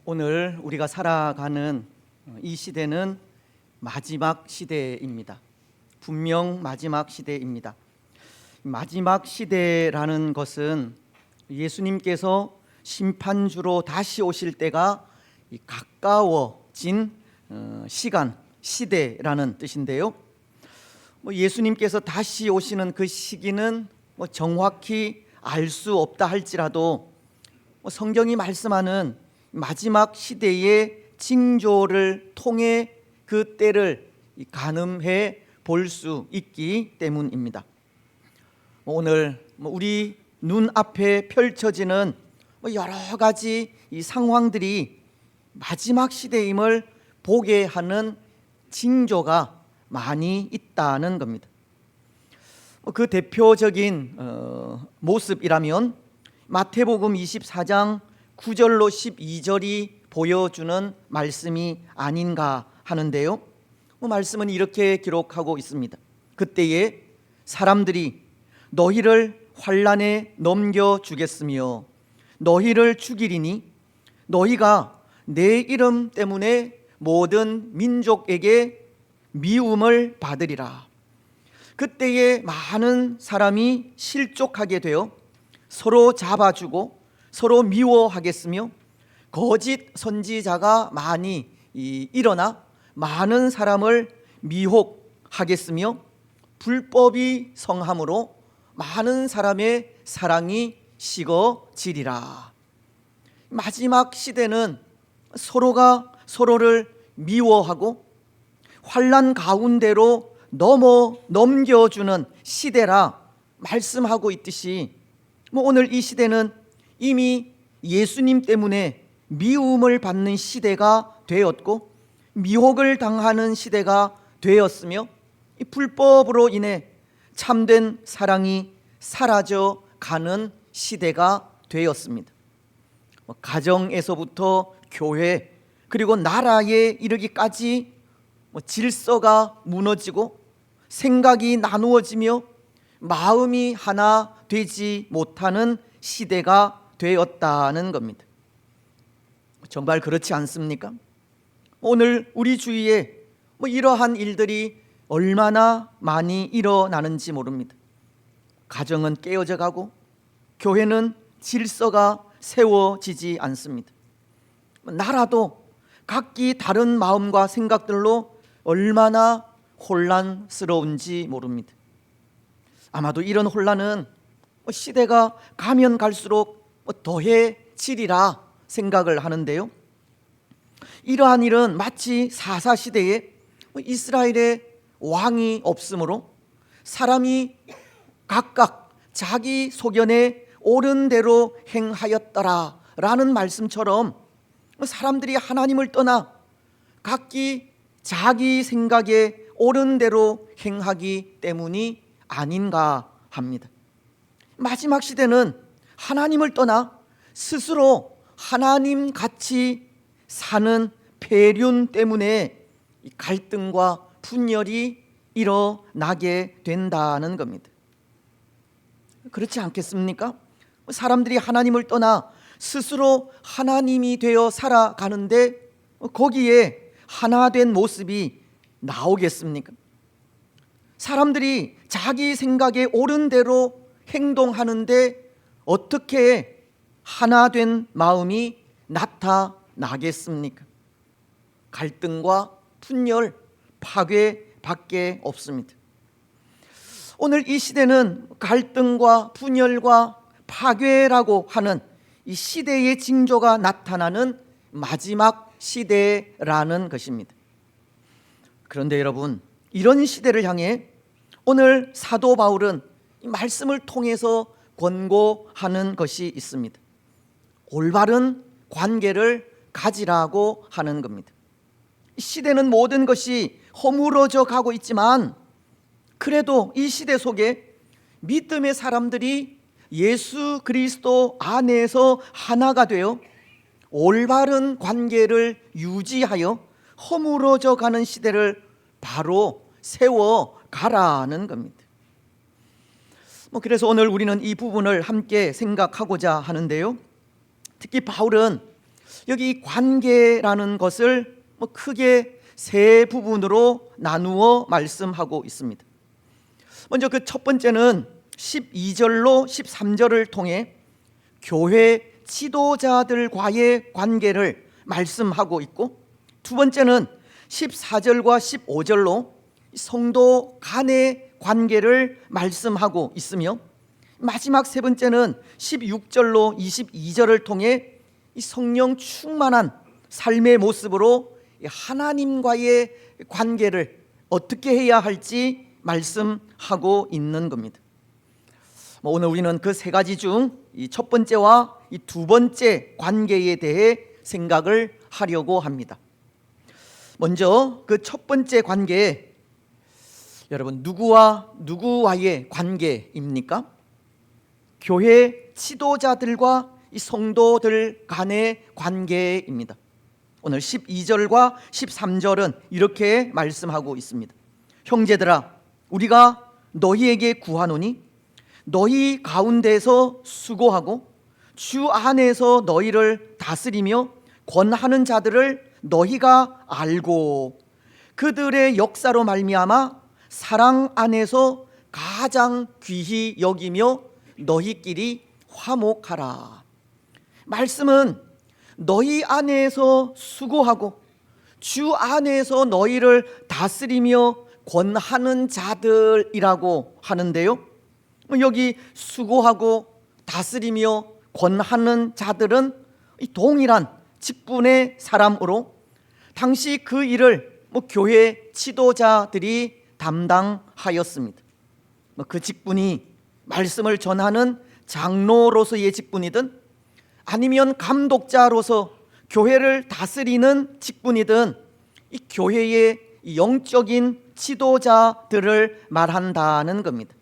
오늘 우리가 살아가는 이 시대는 마지막 시대입니다. 분명 마지막 시대입니다. 마지막 시대라는 것은 예수님께서 심판주로 다시 오실 때가 가까워진 시간, 시대라는 뜻인데요. 예수님께서 다시 오시는 그 시기는 정확히 알 수 없다 할지라도 성경이 말씀하는 마지막 시대의 징조를 통해 그 때를 가늠해 볼 수 있기 때문입니다. 오늘 우리 눈앞에 펼쳐지는 여러 가지 이 상황들이 마지막 시대임을 보게 하는 징조가 많이 있다는 겁니다. 그 대표적인 모습이라면 마태복음 24장 9절로 12절이 보여주는 말씀이 아닌가 하는데요. 말씀은 이렇게 기록하고 있습니다. 그때에 사람들이 너희를 환난에 넘겨주겠으며 너희를 죽이리니 너희가 내 이름 때문에 모든 민족에게 미움을 받으리라. 그때에 많은 사람이 실족하게 되어 서로 잡아주고 서로 미워하겠으며 거짓 선지자가 많이 일어나 많은 사람을 미혹하겠으며 불법이 성함으로 많은 사람의 사랑이 식어지리라. 마지막 시대는 서로가 서로를 미워하고 환난 가운데로 넘겨주는 시대라 말씀하고 있듯이 오늘 이 시대는 이미 예수님 때문에 미움을 받는 시대가 되었고 미혹을 당하는 시대가 되었으며 이 불법으로 인해 참된 사랑이 사라져 가는 시대가 되었습니다. 가정에서부터 교회 그리고 나라에 이르기까지 질서가 무너지고 생각이 나누어지며 마음이 하나 되지 못하는 시대가 되었다는 겁니다. 정말 그렇지 않습니까? 오늘 우리 주위에 이러한 일들이 얼마나 많이 일어나는지 모릅니다. 가정은 깨어져 가고 교회는 질서가 세워지지 않습니다. 나라도 각기 다른 마음과 생각들로 얼마나 혼란스러운지 모릅니다. 아마도 이런 혼란은 시대가 가면 갈수록 더해지리라 생각을 하는데요. 이러한 일은 마치 사사시대에 이스라엘에 왕이 없으므로 사람이 각각 자기 소견에 옳은 대로 행하였더라라는 말씀처럼 사람들이 하나님을 떠나 각기 자기 생각에 옳은 대로 행하기 때문이 아닌가 합니다. 마지막 시대는 하나님을 떠나 스스로 하나님 같이 사는 폐륜 때문에 갈등과 분열이 일어나게 된다는 겁니다. 그렇지 않겠습니까? 사람들이 하나님을 떠나 스스로 하나님이 되어 살아가는데 거기에 하나 된 모습이 나오겠습니까? 사람들이 자기 생각에 옳은 대로 행동하는데 어떻게 하나 된 마음이 나타나겠습니까? 갈등과 분열, 파괴밖에 없습니다. 오늘 이 시대는 갈등과 분열과 파괴라고 하는 이 시대의 징조가 나타나는 마지막 시대라는 것입니다. 그런데 여러분, 이런 시대를 향해 오늘 사도 바울은 이 말씀을 통해서 권고하는 것이 있습니다. 올바른 관계를 가지라고 하는 겁니다. 시대는 모든 것이 허물어져 가고 있지만 그래도 이 시대 속에 믿음의 사람들이 예수 그리스도 안에서 하나가 되어 올바른 관계를 유지하여 허물어져 가는 시대를 바로 세워 가라는 겁니다. 그래서 오늘 우리는 이 부분을 함께 생각하고자 하는데요. 특히 바울은 여기 관계라는 것을 크게 세 부분으로 나누어 말씀하고 있습니다. 먼저 그 첫 번째는 12절로 13절을 통해 교회 지도자들과의 관계를 말씀하고 있고, 두 번째는 14절과 15절로 성도 간의 관계를 말씀하고 있으며, 마지막 세 번째는 16절로 22절을 통해 이 성령 충만한 삶의 모습으로 하나님과의 관계를 어떻게 해야 할지 말씀하고 있는 겁니다. 오늘 우리는 그 세 가지 중 이 첫 번째와 이 두 번째 관계에 대해 생각을 하려고 합니다. 먼저 그 첫 번째 관계, 여러분 누구와 누구와의 관계입니까? 교회 지도자들과 이 성도들 간의 관계입니다. 오늘 12절과 13절은 이렇게 말씀하고 있습니다. 형제들아, 우리가 너희에게 구하노니 너희 가운데서 수고하고 주 안에서 너희를 다스리며 권하는 자들을 너희가 알고 그들의 역사로 말미암아 사랑 안에서 가장 귀히 여기며 너희끼리 화목하라. 말씀은 너희 안에서 수고하고 주 안에서 너희를 다스리며 권하는 자들이라고 하는데요, 여기 수고하고 다스리며 권하는 자들은 동일한 직분의 사람으로 당시 그 일을 교회 지도자들이 담당하였습니다. 그 직분이 말씀을 전하는 장로로서의 직분이든 아니면 감독자로서 교회를 다스리는 직분이든 이 교회의 영적인 지도자들을 말한다는 겁니다.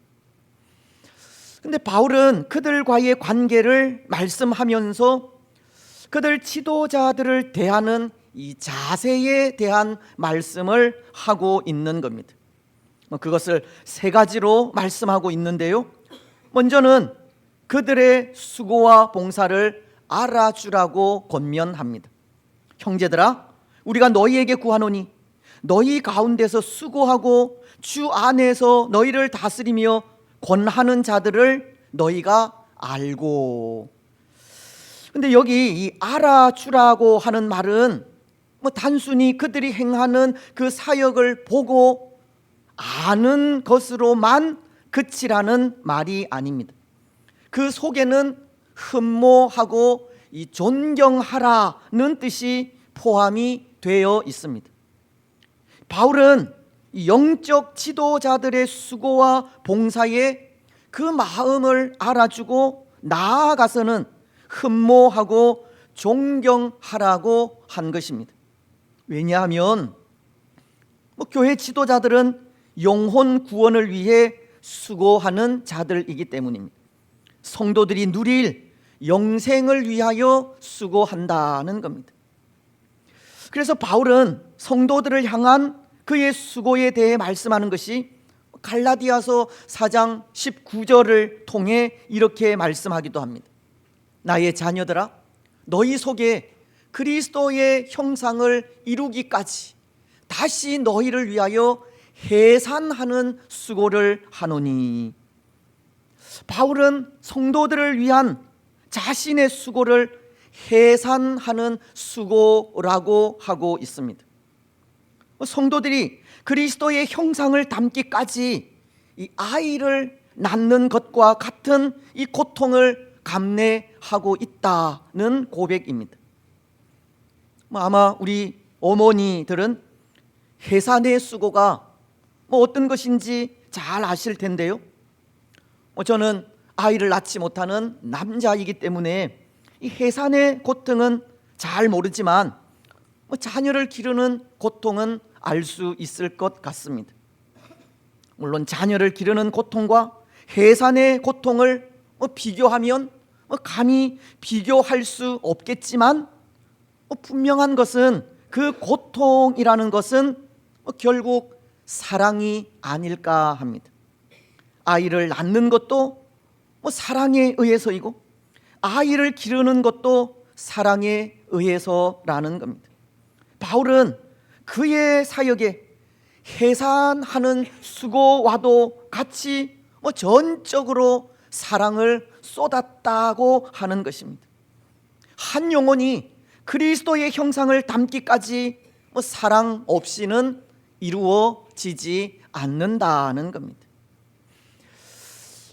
근데 바울은 그들과의 관계를 말씀하면서 그들 지도자들을 대하는 이 자세에 대한 말씀을 하고 있는 겁니다. 그것을 세 가지로 말씀하고 있는데요, 먼저는 그들의 수고와 봉사를 알아주라고 권면합니다. 형제들아, 우리가 너희에게 구하노니 너희 가운데서 수고하고 주 안에서 너희를 다스리며 권하는 자들을 너희가 알고. 근데 여기 이 알아주라고 하는 말은 단순히 그들이 행하는 그 사역을 보고 아는 것으로만 그치라는 말이 아닙니다. 그 속에는 흠모하고 이 존경하라는 뜻이 포함이 되어 있습니다. 바울은 영적 지도자들의 수고와 봉사에 그 마음을 알아주고 나아가서는 흠모하고 존경하라고 한 것입니다. 왜냐하면 교회 지도자들은 영혼 구원을 위해 수고하는 자들이기 때문입니다. 성도들이 누릴 영생을 위하여 수고한다는 겁니다. 그래서 바울은 성도들을 향한 그의 수고에 대해 말씀하는 것이 갈라디아서 4장 19절을 통해 이렇게 말씀하기도 합니다. 나의 자녀들아, 너희 속에 그리스도의 형상을 이루기까지 다시 너희를 위하여 해산하는 수고를 하노니. 바울은 성도들을 위한 자신의 수고를 해산하는 수고라고 하고 있습니다. 성도들이 그리스도의 형상을 담기까지 이 아이를 낳는 것과 같은 이 고통을 감내하고 있다는 고백입니다. 아마 우리 어머니들은 해산의 수고가 어떤 것인지 잘 아실 텐데요, 저는 아이를 낳지 못하는 남자이기 때문에 이 해산의 고통은 잘 모르지만 자녀를 기르는 고통은 알 수 있을 것 같습니다. 물론 자녀를 기르는 고통과 해산의 고통을 비교하면 감히 비교할 수 없겠지만, 분명한 것은 그 고통이라는 것은 결국 사랑이 아닐까 합니다. 아이를 낳는 것도 사랑에 의해서이고, 아이를 기르는 것도 사랑에 의해서라는 겁니다. 바울은 그의 사역에 해산하는 수고와도 같이 전적으로 사랑을 쏟았다고 하는 것입니다. 한 영혼이 그리스도의 형상을 담기까지 사랑 없이는 이루어지지 않는다는 겁니다.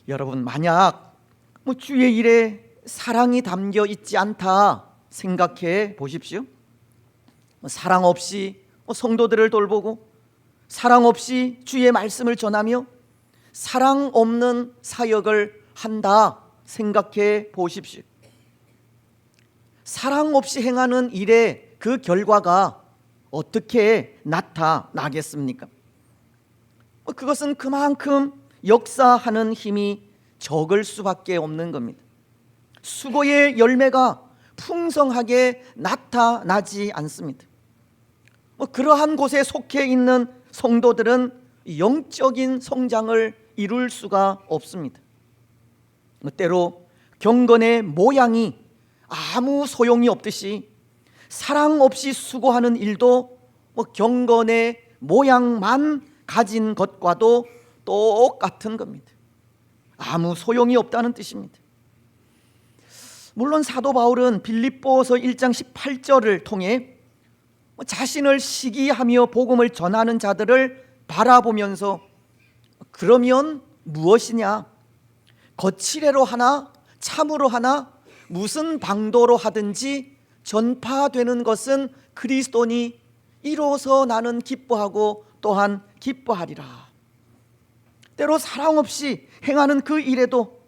여러분, 만약 주의 일에 사랑이 담겨 있지 않다 생각해 보십시오. 사랑 없이 성도들을 돌보고 사랑 없이 주의 말씀을 전하며 사랑 없는 사역을 한다 생각해 보십시오. 사랑 없이 행하는 일의 그 결과가 어떻게 나타나겠습니까? 그것은 그만큼 역사하는 힘이 적을 수밖에 없는 겁니다. 수고의 열매가 풍성하게 나타나지 않습니다. 그러한 곳에 속해 있는 성도들은 영적인 성장을 이룰 수가 없습니다. 때로 경건의 모양이 아무 소용이 없듯이 사랑 없이 수고하는 일도 경건의 모양만 가진 것과도 똑같은 겁니다. 아무 소용이 없다는 뜻입니다. 물론 사도 바울은 빌립보서 1장 18절을 통해 자신을 시기하며 복음을 전하는 자들을 바라보면서 그러면 무엇이냐? 거칠애로 하나 참으로 하나 무슨 방도로 하든지 전파되는 것은 그리스도니 이로써 나는 기뻐하고 또한 기뻐하리라. 때로 사랑 없이 행하는 그 일에도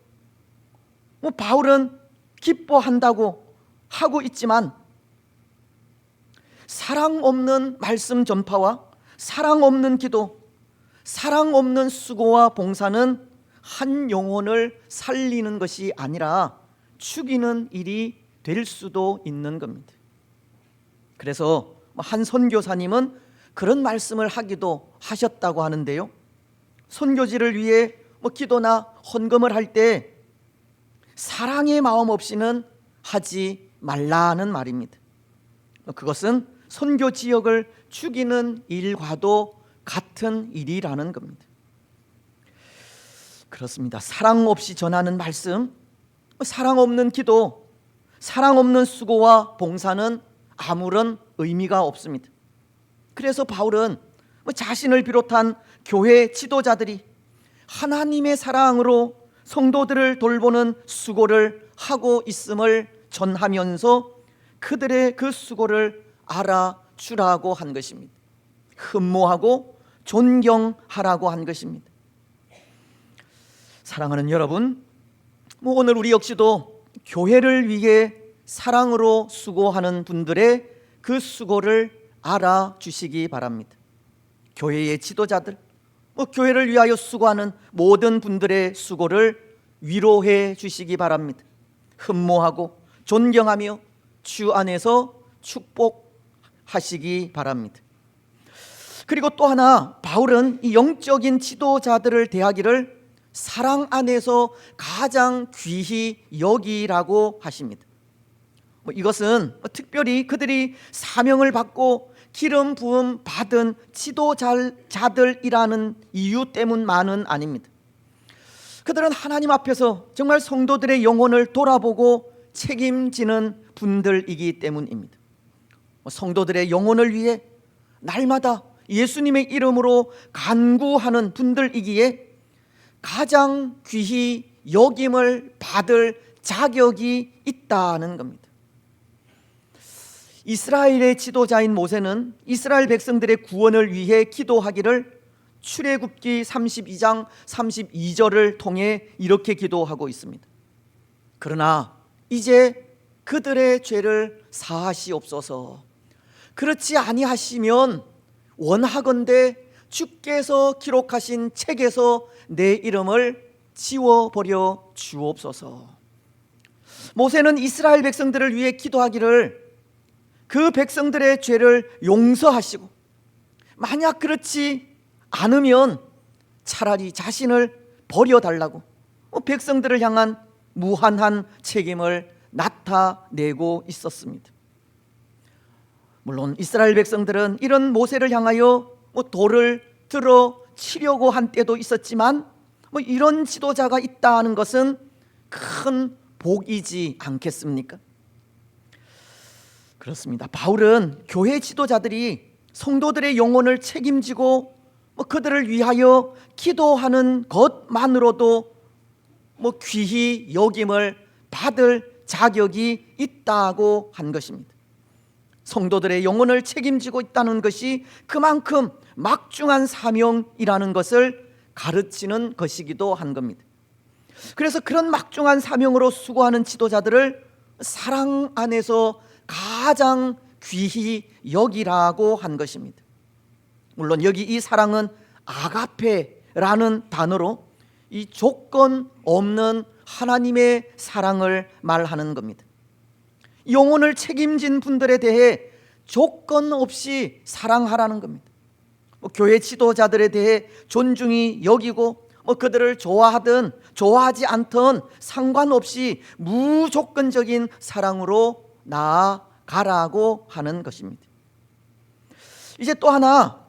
바울은 기뻐한다고 하고 있지만 사랑 없는 말씀 전파와 사랑 없는 기도, 사랑 없는 수고와 봉사는 한 영혼을 살리는 것이 아니라 죽이는 일이 될 수도 있는 겁니다. 그래서 한 선교사님은 그런 말씀을 하기도 하셨다고 하는데요, 선교지를 위해 기도나 헌금을 할 때 사랑의 마음 없이는 하지 말라는 말입니다. 그것은 선교 지역을 죽이는 일과도 같은 일이라는 겁니다. 그렇습니다. 사랑 없이 전하는 말씀, 사랑 없는 기도, 사랑 없는 수고와 봉사는 아무런 의미가 없습니다. 그래서 바울은 자신을 비롯한 교회 지도자들이 하나님의 사랑으로 성도들을 돌보는 수고를 하고 있음을 전하면서 그들의 그 수고를 알아주라고 한 것입니다. 흠모하고 존경하라고 한 것입니다. 사랑하는 여러분, 오늘 우리 역시도 교회를 위해 사랑으로 수고하는 분들의 그 수고를 알아주시기 바랍니다. 교회의 지도자들, 교회를 위하여 수고하는 모든 분들의 수고를 위로해 주시기 바랍니다. 흠모하고 존경하며 주 안에서 축복하시기 바랍니다. 그리고 또 하나, 바울은 이 영적인 지도자들을 대하기를 사랑 안에서 가장 귀히 여기라고 하십니다. 이것은 특별히 그들이 사명을 받고 기름 부음 받은 지도자들이라는 이유 때문만은 아닙니다. 그들은 하나님 앞에서 정말 성도들의 영혼을 돌아보고 책임지는 분들이기 때문입니다. 성도들의 영혼을 위해 날마다 예수님의 이름으로 간구하는 분들이기에 가장 귀히 여김을 받을 자격이 있다는 겁니다. 이스라엘의 지도자인 모세는 이스라엘 백성들의 구원을 위해 기도하기를 출애굽기 32장 32절을 통해 이렇게 기도하고 있습니다. 그러나 이제 그들의 죄를 사하시옵소서. 그렇지 아니하시면 원하건대 주께서 기록하신 책에서 내 이름을 지워버려 주옵소서. 모세는 이스라엘 백성들을 위해 기도하기를 그 백성들의 죄를 용서하시고, 만약 그렇지 않으면 차라리 자신을 버려달라고 백성들을 향한 무한한 책임을 나타내고 있었습니다. 물론 이스라엘 백성들은 이런 모세를 향하여 돌을 들어 치려고 한 때도 있었지만 이런 지도자가 있다는 것은 큰 복이지 않겠습니까? 그렇습니다. 바울은 교회 지도자들이 성도들의 영혼을 책임지고 그들을 위하여 기도하는 것만으로도 귀히 여김을 받을 자격이 있다고 한 것입니다. 성도들의 영혼을 책임지고 있다는 것이 그만큼 막중한 사명이라는 것을 가르치는 것이기도 한 겁니다. 그래서 그런 막중한 사명으로 수고하는 지도자들을 사랑 안에서 가장 귀히 여기라고 한 것입니다. 물론 여기 이 사랑은 아가페라는 단어로 이 조건 없는 하나님의 사랑을 말하는 겁니다. 영혼을 책임진 분들에 대해 조건 없이 사랑하라는 겁니다. 교회 지도자들에 대해 존중히 여기고 그들을 좋아하든 좋아하지 않든 상관없이 무조건적인 사랑으로 나아가라고 하는 것입니다. 이제 또 하나,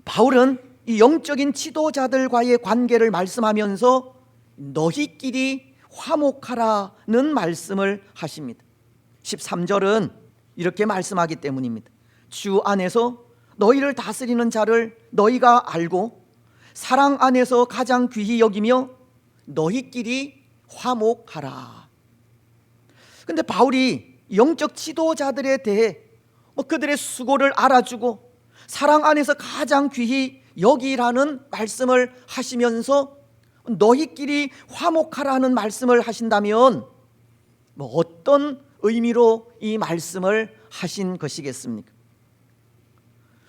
바울은 이 영적인 지도자들과의 관계를 말씀하면서 너희끼리 화목하라는 말씀을 하십니다. 13절은 이렇게 말씀하기 때문입니다. 주 안에서 너희를 다스리는 자를 너희가 알고 사랑 안에서 가장 귀히 여기며 너희끼리 화목하라. 근데 바울이 영적 지도자들에 대해 그들의 수고를 알아주고 사랑 안에서 가장 귀히 여기라는 말씀을 하시면서 너희끼리 화목하라는 말씀을 하신다면 어떤 의미로 이 말씀을 하신 것이겠습니까?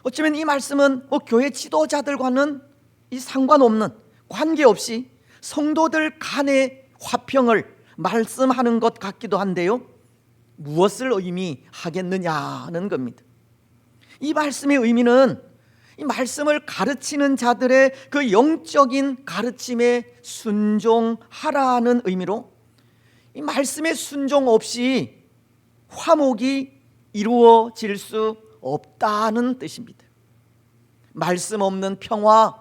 어쩌면 이 말씀은 교회 지도자들과는 이 상관없는, 관계없이 성도들 간의 화평을 말씀하는 것 같기도 한데요, 무엇을 의미하겠느냐는 겁니다. 이 말씀의 의미는 이 말씀을 가르치는 자들의 그 영적인 가르침에 순종하라는 의미로, 이 말씀에 순종 없이 화목이 이루어질 수 없다는 뜻입니다. 말씀 없는 평화,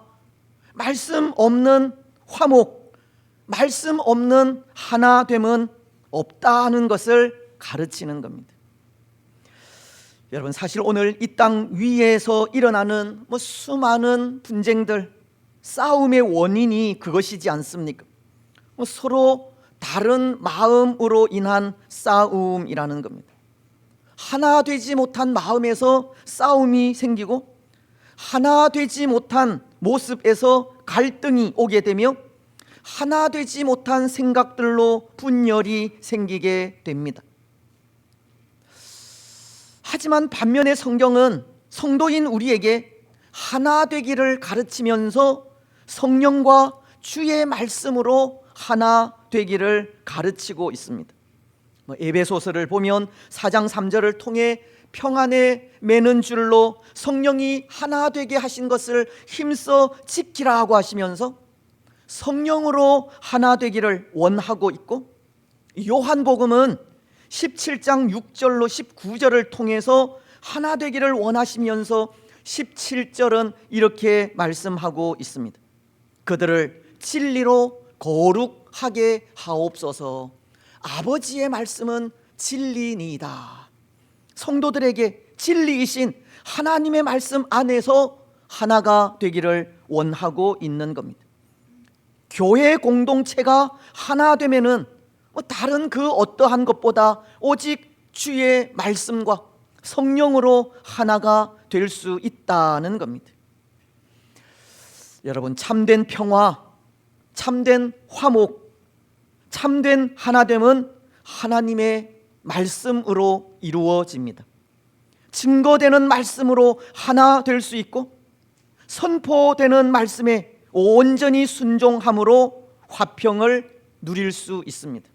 말씀 없는 화목, 말씀 없는 하나됨은 없다는 것을 가르치는 겁니다. 여러분, 사실 오늘 이 땅 위에서 일어나는 수많은 분쟁들, 싸움의 원인이 그것이지 않습니까? 서로 다른 마음으로 인한 싸움이라는 겁니다. 하나 되지 못한 마음에서 싸움이 생기고 하나 되지 못한 모습에서 갈등이 오게 되며 하나 되지 못한 생각들로 분열이 생기게 됩니다. 하지만 반면에 성경은 성도인 우리에게 하나 되기를 가르치면서 성령과 주의 말씀으로 하나 되기를 가르치고 있습니다. 에베소서를 보면 4장 3절을 통해 평안에 매는 줄로 성령이 하나 되게 하신 것을 힘써 지키라고 하시면서 성령으로 하나 되기를 원하고 있고, 요한복음은 17장 6절로 19절을 통해서 하나 되기를 원하시면서 17절은 이렇게 말씀하고 있습니다. 그들을 진리로 거룩하게 하옵소서. 아버지의 말씀은 진리니이다. 성도들에게 진리이신 하나님의 말씀 안에서 하나가 되기를 원하고 있는 겁니다. 교회 공동체가 하나 되면은 다른 그 어떠한 것보다 오직 주의 말씀과 성령으로 하나가 될 수 있다는 겁니다. 여러분, 참된 평화, 참된 화목, 참된 하나됨은 하나님의 말씀으로 이루어집니다. 증거되는 말씀으로 하나 될 수 있고, 선포되는 말씀에 온전히 순종함으로 화평을 누릴 수 있습니다.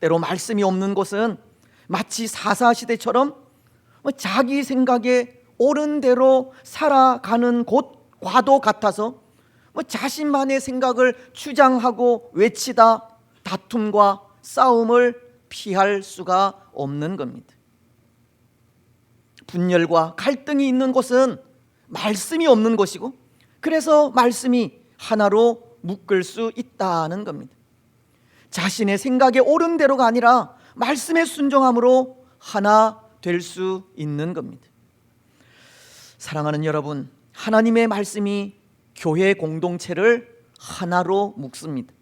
때로 말씀이 없는 곳은 마치 사사시대처럼 자기 생각에 옳은 대로 살아가는 곳과도 같아서 자신만의 생각을 주장하고 외치다 다툼과 싸움을 피할 수가 없는 겁니다. 분열과 갈등이 있는 곳은 말씀이 없는 곳이고, 그래서 말씀이 하나로 묶을 수 있다는 겁니다. 자신의 생각에 옳은 대로가 아니라 말씀에 순종함으로 하나 될 수 있는 겁니다. 사랑하는 여러분, 하나님의 말씀이 교회 공동체를 하나로 묶습니다.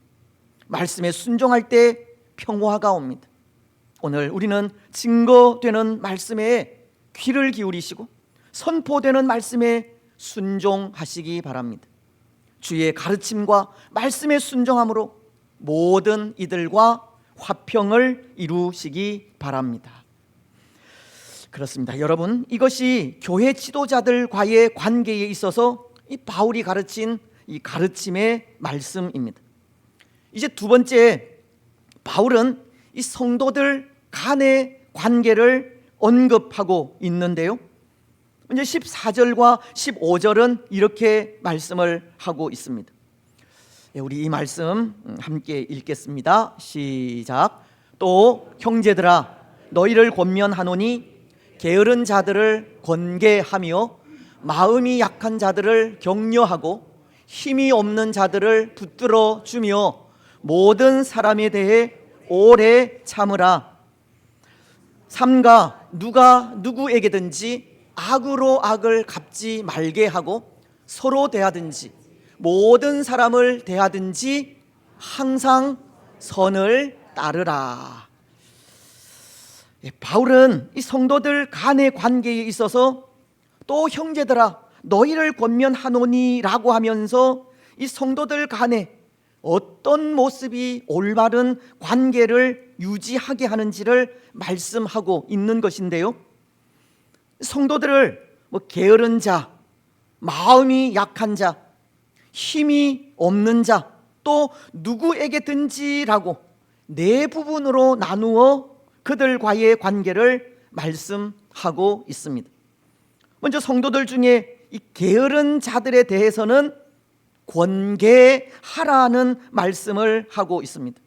말씀에 순종할 때 평화가 옵니다. 오늘 우리는 증거되는 말씀에 귀를 기울이시고 선포되는 말씀에 순종하시기 바랍니다. 주의 가르침과 말씀에 순종함으로 모든 이들과 화평을 이루시기 바랍니다. 그렇습니다. 여러분, 이것이 교회 지도자들과의 관계에 있어서 이 바울이 가르친 이 가르침의 말씀입니다. 이제 두 번째, 바울은 이 성도들 간의 관계를 언급하고 있는데요, 이제 14절과 15절은 이렇게 말씀을 하고 있습니다. 우리 이 말씀 함께 읽겠습니다. 시작. 또 형제들아, 너희를 권면하노니 게으른 자들을 권계하며 마음이 약한 자들을 격려하고 힘이 없는 자들을 붙들어 주며 모든 사람에 대해 오래 참으라. 삼가 누가 누구에게든지 악으로 악을 갚지 말게 하고 서로 대하든지 모든 사람을 대하든지 항상 선을 따르라. 바울은 이 성도들 간의 관계에 있어서 또 형제들아 너희를 권면하노니 라고 하면서 이 성도들 간에 어떤 모습이 올바른 관계를 유지하게 하는지를 말씀하고 있는 것인데요, 성도들을 게으른 자, 마음이 약한 자, 힘이 없는 자, 또 누구에게든지라고 네 부분으로 나누어 그들과의 관계를 말씀하고 있습니다. 먼저 성도들 중에 이 게으른 자들에 대해서는 권계하라는 말씀을 하고 있습니다.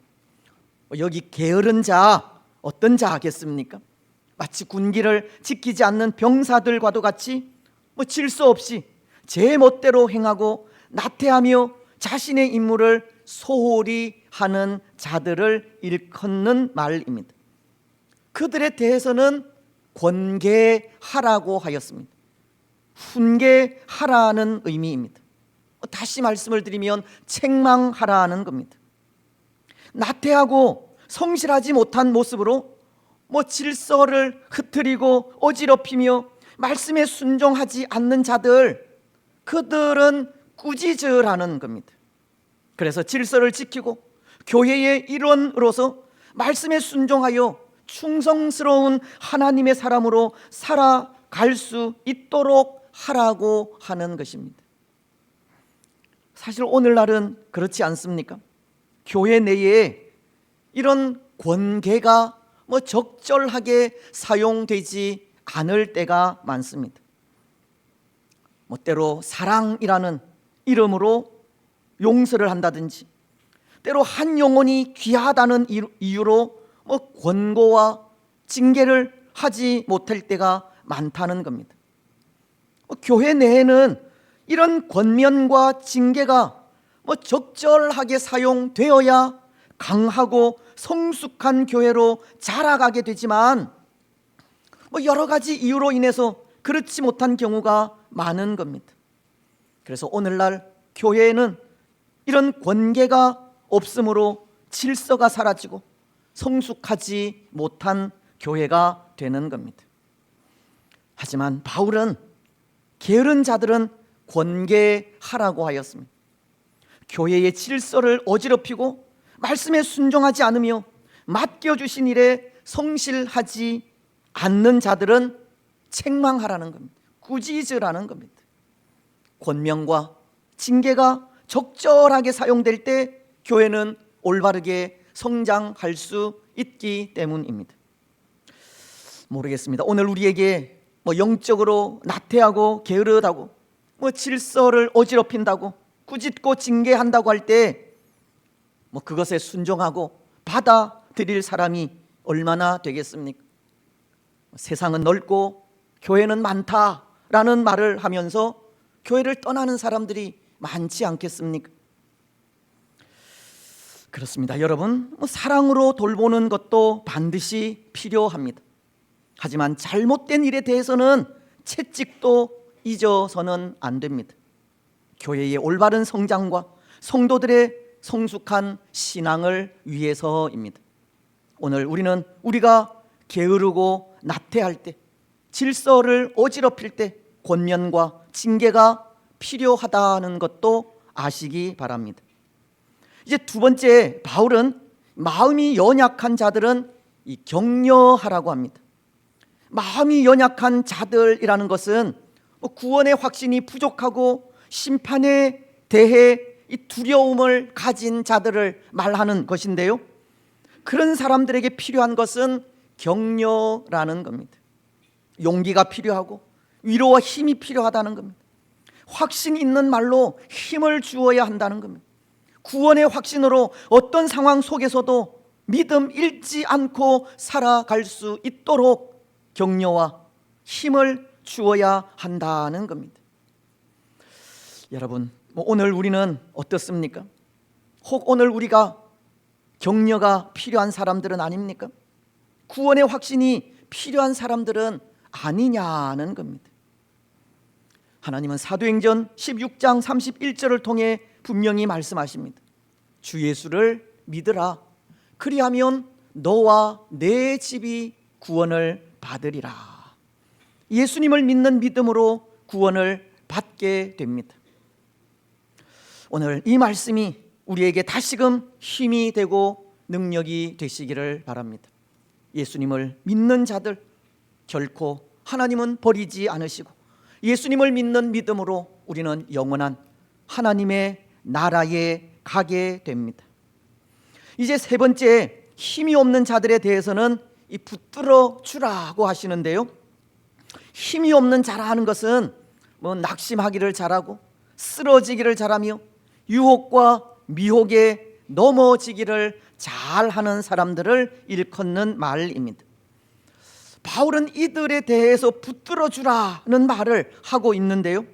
여기 게으른 자, 어떤 자겠습니까? 마치 군기를 지키지 않는 병사들과도 같이 질서 없이 제 멋대로 행하고 나태하며 자신의 임무를 소홀히 하는 자들을 일컫는 말입니다. 그들에 대해서는 권계하라고 하였습니다. 훈계하라는 의미입니다. 다시 말씀을 드리면 책망하라는 겁니다. 나태하고 성실하지 못한 모습으로 질서를 흐트리고 어지럽히며 말씀에 순종하지 않는 자들, 그들은 꾸짖으라는 겁니다. 그래서 질서를 지키고 교회의 일원으로서 말씀에 순종하여 충성스러운 하나님의 사람으로 살아갈 수 있도록 하라고 하는 것입니다. 사실 오늘날은 그렇지 않습니까? 교회 내에 이런 권계가 적절하게 사용되지 않을 때가 많습니다. 때로 사랑이라는 이름으로 용서를 한다든지, 때로 한 영혼이 귀하다는 이유로 권고와 징계를 하지 못할 때가 많다는 겁니다. 교회 내에는 이런 권면과 징계가 적절하게 사용되어야 강하고 성숙한 교회로 자라가게 되지만 여러 가지 이유로 인해서 그렇지 못한 경우가 많은 겁니다. 그래서 오늘날 교회에는 이런 권계가 없으므로 질서가 사라지고 성숙하지 못한 교회가 되는 겁니다. 하지만 바울은 게으른 자들은 권계하라고 하였습니다. 교회의 질서를 어지럽히고 말씀에 순종하지 않으며 맡겨주신 일에 성실하지 않는 자들은 책망하라는 겁니다. 꾸짖으라는 겁니다. 권명과 징계가 적절하게 사용될 때 교회는 올바르게 성장할 수 있기 때문입니다. 모르겠습니다. 오늘 우리에게 영적으로 나태하고 게으르다고 질서를 어지럽힌다고 꾸짖고 징계한다고 할 때 그것에 순종하고 받아들일 사람이 얼마나 되겠습니까? 세상은 넓고 교회는 많다라는 말을 하면서 교회를 떠나는 사람들이 많지 않겠습니까? 그렇습니다. 여러분, 사랑으로 돌보는 것도 반드시 필요합니다. 하지만 잘못된 일에 대해서는 채찍도 잊어서는 안 됩니다. 교회의 올바른 성장과 성도들의 성숙한 신앙을 위해서입니다. 오늘 우리는 우리가 게으르고 나태할 때, 질서를 어지럽힐 때 권면과 징계가 필요하다는 것도 아시기 바랍니다. 이제 두 번째, 바울은 마음이 연약한 자들은 격려하라고 합니다. 마음이 연약한 자들이라는 것은 구원의 확신이 부족하고 심판에 대해 이 두려움을 가진 자들을 말하는 것인데요, 그런 사람들에게 필요한 것은 격려라는 겁니다. 용기가 필요하고 위로와 힘이 필요하다는 겁니다. 확신 있는 말로 힘을 주어야 한다는 겁니다. 구원의 확신으로 어떤 상황 속에서도 믿음 잃지 않고 살아갈 수 있도록 격려와 힘을 주어야 한다는 겁니다. 여러분, 오늘 우리는 어떻습니까? 혹 오늘 우리가 격려가 필요한 사람들은 아닙니까? 구원의 확신이 필요한 사람들은 아니냐는 겁니다. 하나님은 사도행전 16장 31절을 통해 분명히 말씀하십니다. 주 예수를 믿으라. 그리하면 너와 내 집이 구원을 받으리라. 예수님을 믿는 믿음으로 구원을 받게 됩니다. 오늘 이 말씀이 우리에게 다시금 힘이 되고 능력이 되시기를 바랍니다. 예수님을 믿는 자들, 결코 하나님은 버리지 않으시고 예수님을 믿는 믿음으로 우리는 영원한 하나님의 나라에 가게 됩니다. 이제 세 번째, 힘이 없는 자들에 대해서는 붙들어 주라고 하시는데요, 힘이 없는 자라는 것은 낙심하기를 잘하고 쓰러지기를 잘하며 유혹과 미혹에 넘어지기를 잘하는 사람들을 일컫는 말입니다. 바울은 이들에 대해서 붙들어 주라는 말을 하고 있는데요,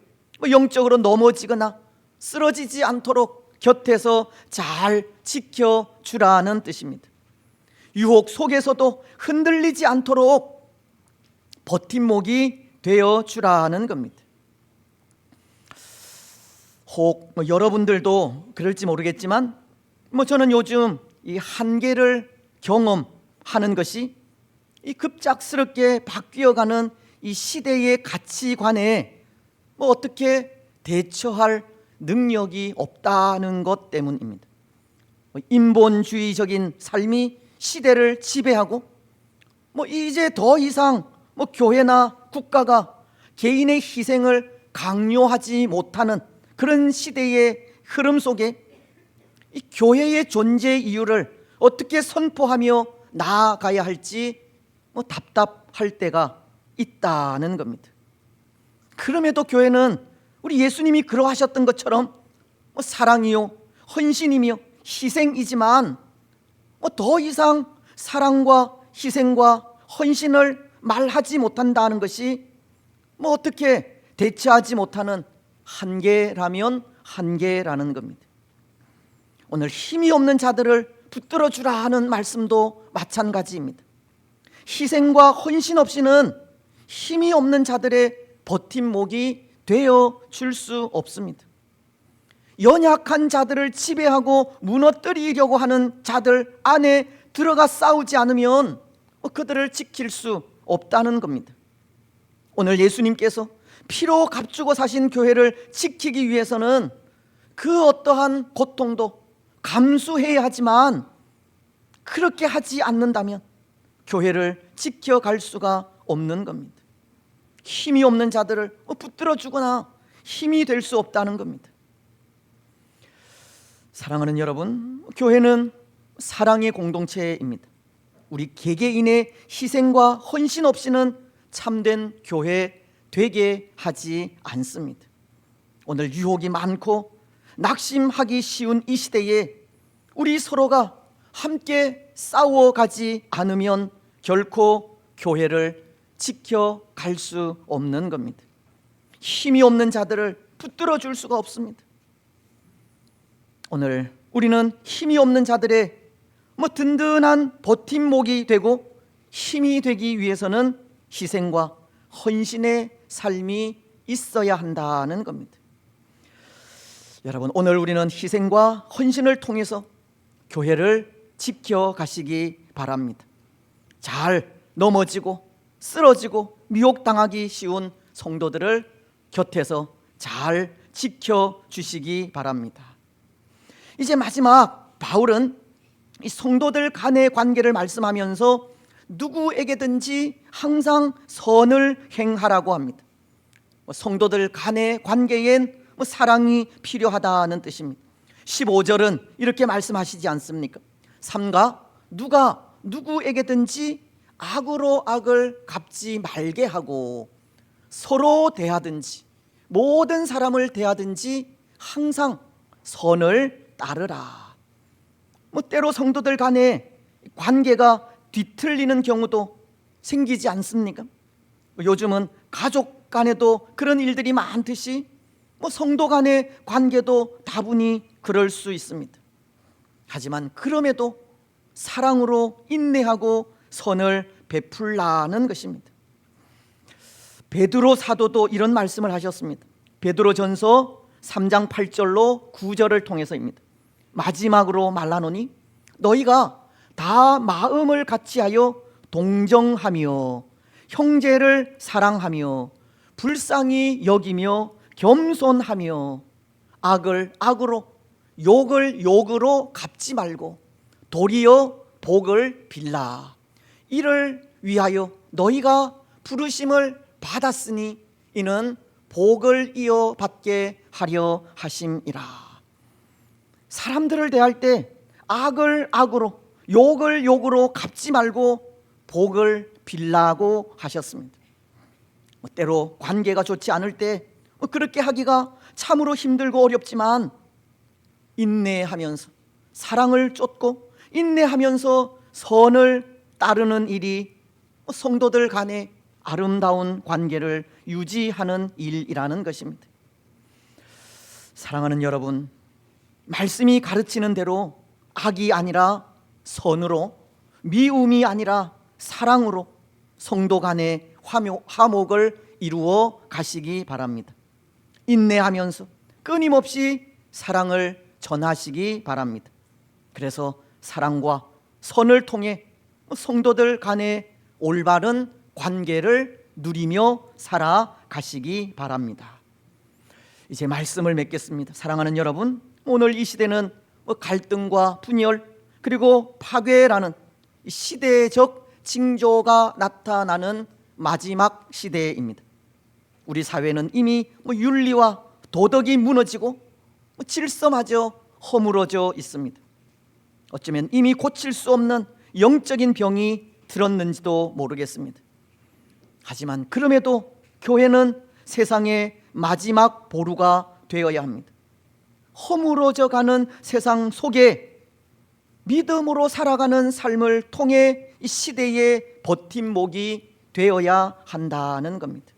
영적으로 넘어지거나 쓰러지지 않도록 곁에서 잘 지켜주라는 뜻입니다. 유혹 속에서도 흔들리지 않도록 버팀목이 되어주라는 겁니다. 혹 여러분들도 그럴지 모르겠지만 저는 요즘 이 한계를 경험하는 것이 이 급작스럽게 바뀌어가는 이 시대의 가치관에 어떻게 대처할 능력이 없다는 것 때문입니다. 인본주의적인 삶이 시대를 지배하고 이제 더 이상 교회나 국가가 개인의 희생을 강요하지 못하는 그런 시대의 흐름 속에 이 교회의 존재 이유를 어떻게 선포하며 나아가야 할지 답답할 때가 있다는 겁니다. 그럼에도 교회는 우리 예수님이 그러하셨던 것처럼 사랑이요 헌신이며 희생이지만 더 이상 사랑과 희생과 헌신을 말하지 못한다는 것이 어떻게 대체하지 못하는 한계라면 한계라는 겁니다. 오늘 힘이 없는 자들을 붙들어 주라 하는 말씀도 마찬가지입니다. 희생과 헌신 없이는 힘이 없는 자들의 버팀목이 되어 줄 수 없습니다. 연약한 자들을 지배하고 무너뜨리려고 하는 자들 안에 들어가 싸우지 않으면 그들을 지킬 수 없다는 겁니다. 오늘 예수님께서 피로 값주고 사신 교회를 지키기 위해서는 그 어떠한 고통도 감수해야 하지만 그렇게 하지 않는다면 교회를 지켜갈 수가 없는 겁니다. 힘이 없는 자들을 붙들어 주거나 힘이 될 수 없다는 겁니다. 사랑하는 여러분, 교회는 사랑의 공동체입니다. 우리 개개인의 희생과 헌신 없이는 참된 교회 되게 하지 않습니다. 오늘 유혹이 많고 낙심하기 쉬운 이 시대에 우리 서로가 함께 싸워가지 않으면 결코 교회를 지켜갈 수 없는 겁니다. 힘이 없는 자들을 붙들어 줄 수가 없습니다. 오늘 우리는 힘이 없는 자들의 든든한 버팀목이 되고 힘이 되기 위해서는 희생과 헌신의 삶이 있어야 한다는 겁니다. 여러분, 오늘 우리는 희생과 헌신을 통해서 교회를 지켜가시기 바랍니다. 잘 넘어지고 쓰러지고 미혹당하기 쉬운 성도들을 곁에서 잘 지켜주시기 바랍니다. 이제 마지막 바울은 이 성도들 간의 관계를 말씀하면서 누구에게든지 항상 선을 행하라고 합니다. 성도들 간의 관계엔 사랑이 필요하다는 뜻입니다. 15절은 이렇게 말씀하시지 않습니까? 삼가 누가 누구에게든지 악으로 악을 갚지 말게 하고 서로 대하든지 모든 사람을 대하든지 항상 선을 따르라. 때로 성도들 간의 관계가 뒤틀리는 경우도 생기지 않습니까? 요즘은 가족 간에도 그런 일들이 많듯이 성도 간의 관계도 다분히 그럴 수 있습니다. 하지만 그럼에도 사랑으로 인내하고 선을 베풀라는 것입니다. 베드로 사도도 이런 말씀을 하셨습니다. 베드로전서 3장 8절로 9절을 통해서입니다. 마지막으로 말하노니 너희가 다 마음을 같이하여 동정하며 형제를 사랑하며 불쌍히 여기며 겸손하며 악을 악으로 욕을 욕으로 갚지 말고 도리어 복을 빌라. 이를 위하여 너희가 부르심을 받았으니 이는 복을 이어받게 하려 하심이라. 사람들을 대할 때 악을 악으로 욕을 욕으로 갚지 말고 복을 빌라고 하셨습니다. 때로 관계가 좋지 않을 때 그렇게 하기가 참으로 힘들고 어렵지만 인내하면서 사랑을 쫓고 인내하면서 선을 따르는 일이 성도들 간의 아름다운 관계를 유지하는 일이라는 것입니다. 사랑하는 여러분, 말씀이 가르치는 대로 악이 아니라 선으로, 미움이 아니라 사랑으로 성도 간의 화목을 이루어 가시기 바랍니다. 인내하면서 끊임없이 사랑을 전하시기 바랍니다. 그래서 사랑과 선을 통해 성도들 간의 올바른 관계를 누리며 살아가시기 바랍니다. 이제 말씀을 맺겠습니다. 사랑하는 여러분, 오늘 이 시대는 갈등과 분열 그리고 파괴라는 시대적 징조가 나타나는 마지막 시대입니다. 우리 사회는 이미 윤리와 도덕이 무너지고 질서마저 허물어져 있습니다. 어쩌면 이미 고칠 수 없는 영적인 병이 들었는지도 모르겠습니다. 하지만 그럼에도 교회는 세상의 마지막 보루가 되어야 합니다. 허물어져 가는 세상 속에 믿음으로 살아가는 삶을 통해 이 시대의 버팀목이 되어야 한다는 겁니다.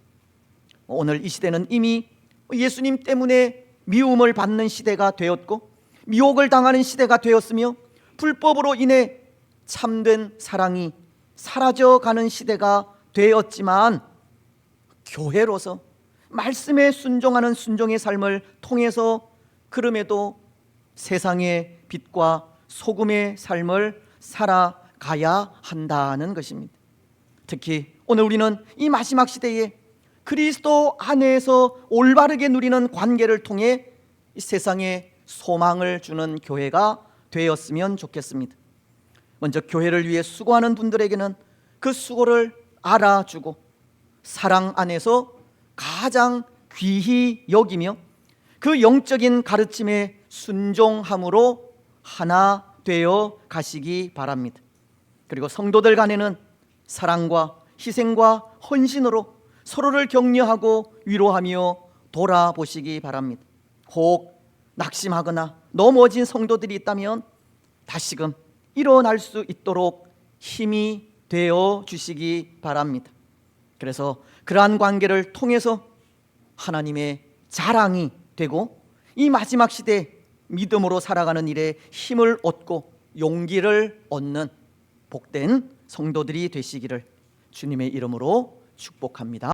오늘 이 시대는 이미 예수님 때문에 미움을 받는 시대가 되었고 미혹을 당하는 시대가 되었으며 불법으로 인해 참된 사랑이 사라져가는 시대가 되었지만 교회로서 말씀에 순종하는 순종의 삶을 통해서 그럼에도 세상의 빛과 소금의 삶을 살아가야 한다는 것입니다. 특히 오늘 우리는 이 마지막 시대에 그리스도 안에서 올바르게 누리는 관계를 통해 이 세상에 소망을 주는 교회가 되었으면 좋겠습니다. 먼저 교회를 위해 수고하는 분들에게는 그 수고를 알아주고 사랑 안에서 가장 귀히 여기며 그 영적인 가르침에 순종함으로 하나 되어 가시기 바랍니다. 그리고 성도들 간에는 사랑과 희생과 헌신으로 서로를 격려하고 위로하며 돌아보시기 바랍니다. 혹 낙심하거나 넘어진 성도들이 있다면 다시금 일어날 수 있도록 힘이 되어 주시기 바랍니다. 그래서 그러한 관계를 통해서 하나님의 자랑이 되고 이 마지막 시대 믿음으로 살아가는 일에 힘을 얻고 용기를 얻는 복된 성도들이 되시기를 주님의 이름으로 축복합니다.